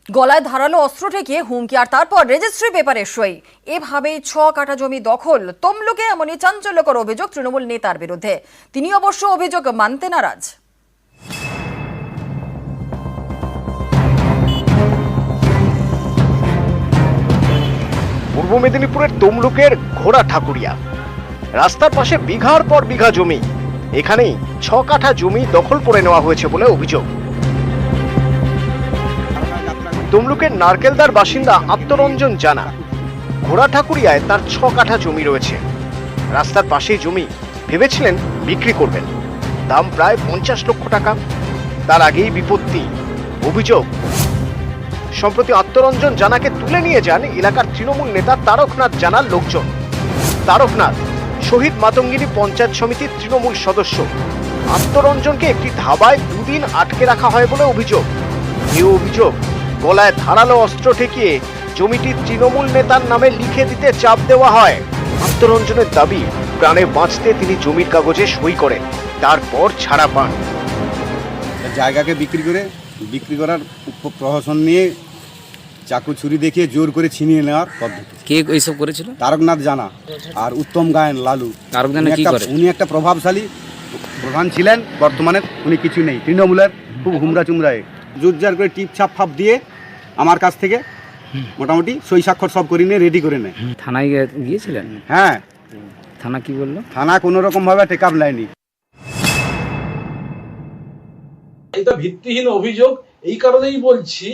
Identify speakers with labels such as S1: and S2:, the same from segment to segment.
S1: গলায় ধারালো অস্ত্র ঠেকিয়ে হুমকি আর তারপর রেজিস্ট্রি পেপারে সই। এভাবেই 6 কাঠা জমি দখল। তমলুকে এমনই চাঞ্চল্যকর অভিযোগ তৃণমূল নেতার বিরুদ্ধে। তিনি অবশ্য অভিযোগ মানতে নারাজ।
S2: পূর্ব মেদিনীপুরের তমলুকের ঘোড়া ঠাকুরিয়া রাস্তার পাশে বিঘার পর বিঘা জমি। এখানেই 6 কাঠা জমি দখল করে নেওয়া হয়েছে বলে অভিযোগ। তমলুকের নারকেলদার বাসিন্দা আত্মরঞ্জন জানা ঘোড়া ঠাকুরিয়ায় তার 6 কাঠা জমি রয়েছে। রাস্তার পাশেই জমি, ভেবেছিলেন বিক্রি করবেন, দাম প্রায় 50 লক্ষ টাকা। তার আগেই বিপত্তি। অভিযোগ, সম্প্রতি আত্মরঞ্জন জানাকে তুলে নিয়ে যান এলাকার তৃণমূল নেতা তারকনাথ জানার লোকজন। তারকনাথ শহীদ মাতঙ্গিনী পঞ্চায়েত সমিতির তৃণমূল সদস্য। আত্মরঞ্জনকে একটি ধাবায় 2 দিন আটকে রাখা হয় বলে অভিযোগ। এই অভিযোগ, গলায় ধারালো অস্ত্র ঠেকিয়ে জমিটি তৃণমূল নেতার নামে লিখে দিতে চাপ দেওয়া হয়। আত্মরঞ্জনের দাবি, প্রাণে বাঁচতে তিনি জমির কাগজে সই করেন, তারপর ছাড়া পান।
S3: জায়গাকে বিক্রি করার প্রহসন নিয়ে চাকু ছুরি দেখিয়ে জোর করে ছিনিয়ে নেওয়ার পদ্ধতি।
S4: কে এইসব করেছিল?
S3: তারকনাথ জানা আর উত্তম গায়েন লালু। উনি একটা প্রভাবশালী প্রধান ছিলেন, বর্তমানে উনি কিছু নেই, তৃণমূলের খুব হুমরা চুমরায় জোরজার করে টিপ ছাপ ফাপ দিয়ে আমার কাছ থেকে মোটামুটি সই স্বাক্ষর সব করে নিয়ে রেডি করে নেয়।
S4: থানায় গিয়েছিলেন?
S3: হ্যাঁ।
S4: থানা কি বললো?
S3: থানা কোনো রকম ভাবে টেক আপ নেয়নি।
S5: এটা ভিত্তিহীন অভিযোগ। এই কারণেই বলছি,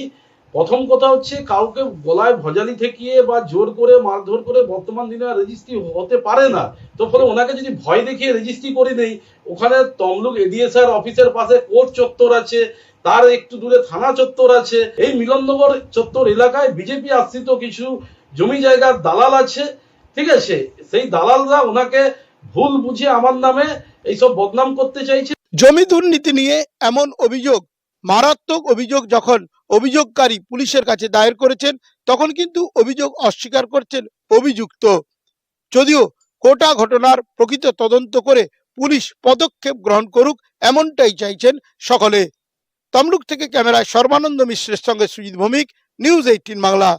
S5: প্রথম কথা হচ্ছে কাউকে গলায় ভজালি ঠেকিয়ে বা জোর করে মারধর করে বর্তমান দিনে রেজিস্ট্রি হতে পারে না। তো ফলে ওনাকে যদি ভয় দেখিয়ে রেজিস্ট্রি করে নেই, ওখানে তমলুক এডিএসআর অফিসের পাশে কোর্ট চত্বর আছে, তার একটু দূরে থানা চত্বর আছে। এই মিলননগর চত্বর এলাকায় বিজেপি আশ্রিত কিছু জমি জায়গার দালাল আছে, ঠিক আছে? সেই দালালরা ওনাকে ভুল বুঝিয়ে আমার নামে এইসব বদনাম করতে চাইছে।
S6: জমি দুর্নীতি নিয়ে এমন অভিযোগ, মারাত্মক অভিযোগ, যখন অভিযোগকারী পুলিশের কাছে দায়ের করেছেন তখন কিন্তু অভিযোগ অস্বীকার করছেন অভিযুক্ত। যদিও গোটা ঘটনার প্রকৃত তদন্ত করে পুলিশ পদক্ষেপ গ্রহণ করুক, এমনটাই চাইছেন সকলে। তমলুক থেকে ক্যামেরায় সর্বানন্দ মিশ্রের সঙ্গে সুজিত ভৌমিক, নিউজ 18 বাংলা।